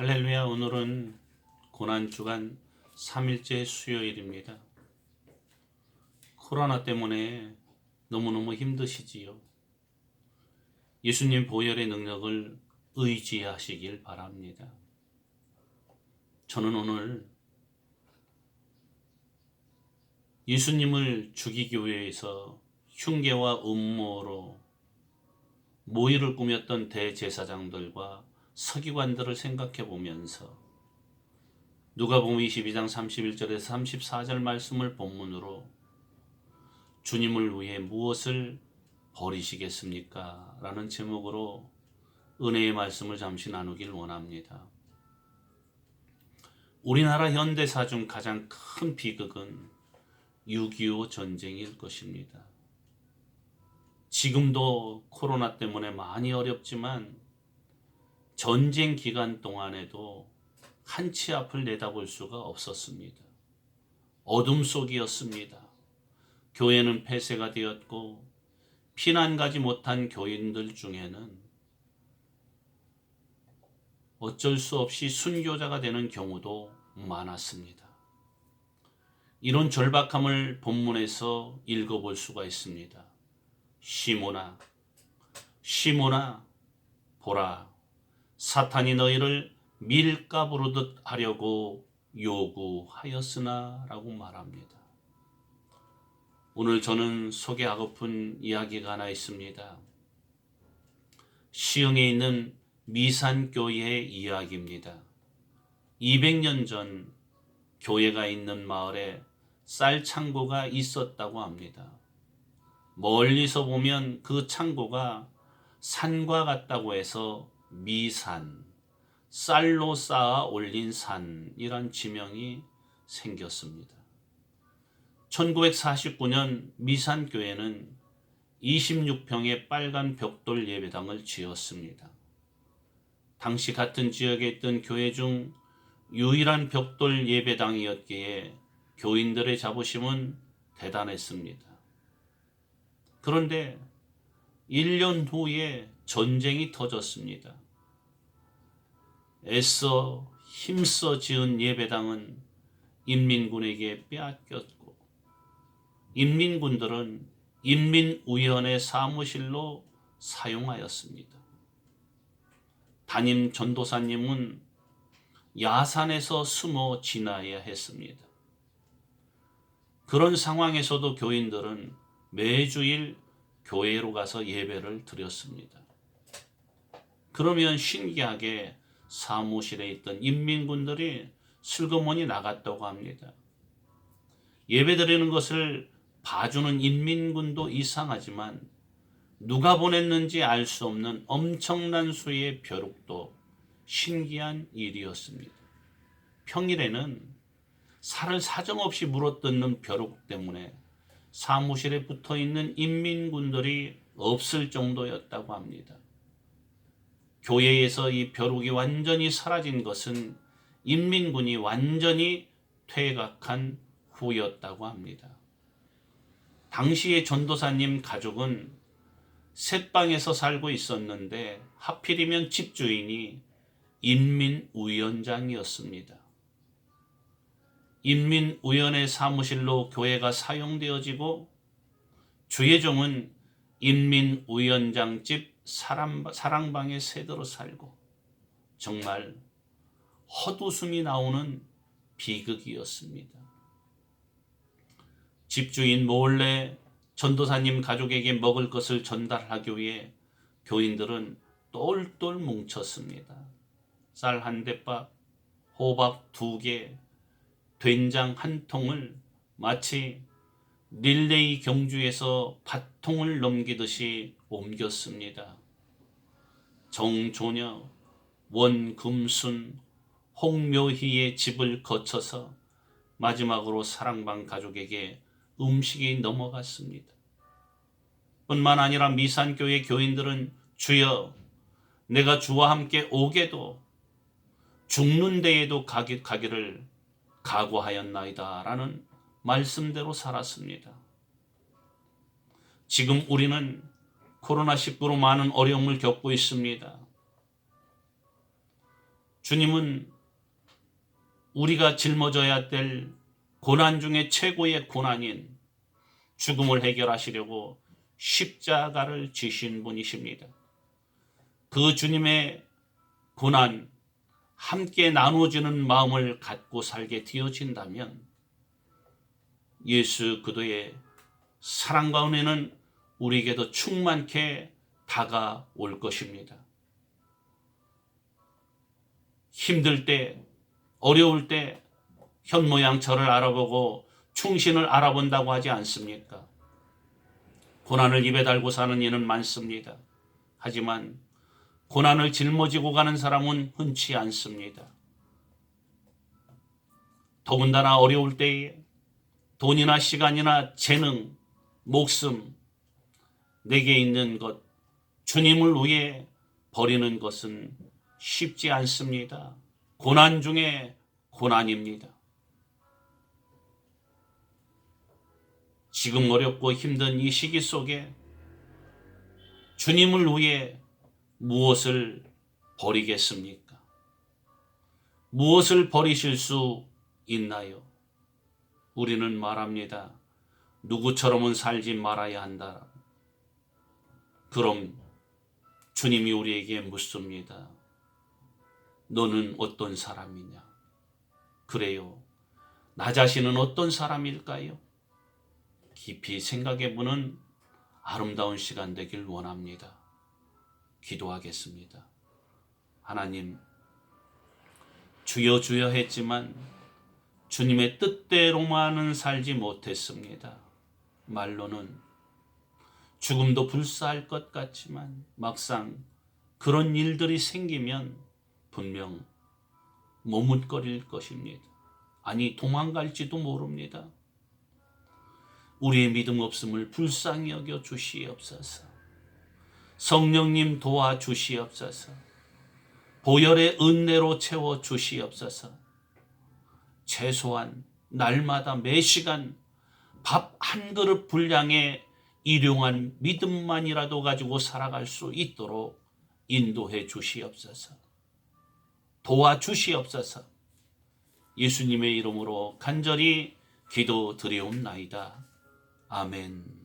할렐루야. 오늘은 고난주간 3일째 수요일입니다. 코로나 때문에 너무너무 힘드시지요. 예수님 보혈의 능력을 의지하시길 바랍니다. 저는 오늘 예수님을 죽이기 위해서 흉계와 음모로 모의를 꾸몄던 대제사장들과 서기관들을 생각해 보면서 누가복음 22장 31절에서 34절 말씀을 본문으로 주님을 위해 무엇을 버리시겠습니까? 라는 제목으로 은혜의 말씀을 잠시 나누길 원합니다. 우리나라 현대사 중 가장 큰 비극은 6.25 전쟁일 것입니다. 지금도 코로나 때문에 많이 어렵지만 전쟁 기간 동안에도 한치 앞을 내다볼 수가 없었습니다. 어둠 속이었습니다. 교회는 폐쇄가 되었고 피난 가지 못한 교인들 중에는 어쩔 수 없이 순교자가 되는 경우도 많았습니다. 이런 절박함을 본문에서 읽어볼 수가 있습니다. 시몬아, 시몬아, 보라, 사탄이 너희를 밀가 부르듯 하려고 요구하였으나 라고 말합니다. 오늘 저는 소개하고픈 이야기가 하나 있습니다. 시흥에 있는 미산교회의 이야기입니다. 200년 전 교회가 있는 마을에 쌀 창고가 있었다고 합니다. 멀리서 보면 그 창고가 산과 같다고 해서 미산, 쌀로 쌓아 올린 산이란 지명이 생겼습니다. 1949년 미산교회는 26평의 빨간 벽돌 예배당을 지었습니다. 당시 같은 지역에 있던 교회 중 유일한 벽돌 예배당이었기에 교인들의 자부심은 대단했습니다. 그런데 1년 후에 전쟁이 터졌습니다. 애써 힘써 지은 예배당은 인민군에게 빼앗겼고 인민군들은 인민위원회 사무실로 사용하였습니다. 담임 전도사님은 야산에서 숨어 지나야 했습니다. 그런 상황에서도 교인들은 매주일 교회로 가서 예배를 드렸습니다. 그러면 신기하게 사무실에 있던 인민군들이 슬그머니 나갔다고 합니다. 예배드리는 것을 봐주는 인민군도 이상하지만 누가 보냈는지 알 수 없는 엄청난 수의 벼룩도 신기한 일이었습니다. 평일에는 살을 사정없이 물어뜯는 벼룩 때문에 사무실에 붙어있는 인민군들이 없을 정도였다고 합니다. 교회에서 이 벼룩이 완전히 사라진 것은 인민군이 완전히 퇴각한 후였다고 합니다. 당시의 전도사님 가족은 셋방에서 살고 있었는데 하필이면 집주인이 인민위원장이었습니다. 인민위원회 사무실로 교회가 사용되어지고 주예종은 인민위원장 집 사랑방에 새들어 살고 정말 헛웃음이 나오는 비극이었습니다. 집주인 몰래 전도사님 가족에게 먹을 것을 전달하기 위해 교인들은 똘똘 뭉쳤습니다. 쌀 한 대밥, 호박 2개, 된장 1통을 마치 릴레이 경주에서 밭통을 넘기듯이 옮겼습니다. 정조녀, 원금순, 홍묘희의 집을 거쳐서 마지막으로 사랑방 가족에게 음식이 넘어갔습니다. 뿐만 아니라 미산교회 교인들은 주여, 내가 주와 함께 오게도 죽는 데에도 가기를 각오하였나이다 라는 말씀대로 살았습니다. 지금 우리는 코로나19로 많은 어려움을 겪고 있습니다. 주님은 우리가 짊어져야 될 고난 중에 최고의 고난인 죽음을 해결하시려고 십자가를 지신 분이십니다. 그 주님의 고난, 함께 나눠주는 마음을 갖고 살게 되어진다면 예수 그리스도의 사랑과 은혜는 우리에게도 충만케 다가올 것입니다. 힘들 때, 어려울 때 현모양처를 알아보고 충신을 알아본다고 하지 않습니까? 고난을 입에 달고 사는 이는 많습니다. 하지만 고난을 짊어지고 가는 사람은 흔치 않습니다. 더군다나 어려울 때에 돈이나 시간이나 재능, 목숨, 내게 있는 것, 주님을 위해 버리는 것은 쉽지 않습니다. 고난 중에 고난입니다. 지금 어렵고 힘든 이 시기 속에 주님을 위해 무엇을 버리겠습니까? 무엇을 버리실 수 있나요? 우리는 말합니다. 누구처럼은 살지 말아야 한다. 그럼 주님이 우리에게 묻습니다. 너는 어떤 사람이냐? 그래요. 나 자신은 어떤 사람일까요? 깊이 생각해보는 아름다운 시간 되길 원합니다. 기도하겠습니다. 하나님, 주여 주여 했지만 주님의 뜻대로만은 살지 못했습니다. 말로는 죽음도 불사할 것 같지만 막상 그런 일들이 생기면 분명 머뭇거릴 것입니다. 아니, 도망갈지도 모릅니다. 우리의 믿음 없음을 불쌍히 여겨 주시옵소서. 성령님 도와주시옵소서. 보혈의 은혜로 채워 주시옵소서. 최소한 날마다 매 시간 밥 한 그릇 분량의 일용한 믿음만이라도 가지고 살아갈 수 있도록 인도해 주시옵소서. 도와주시옵소서. 예수님의 이름으로 간절히 기도드리옵나이다. 아멘.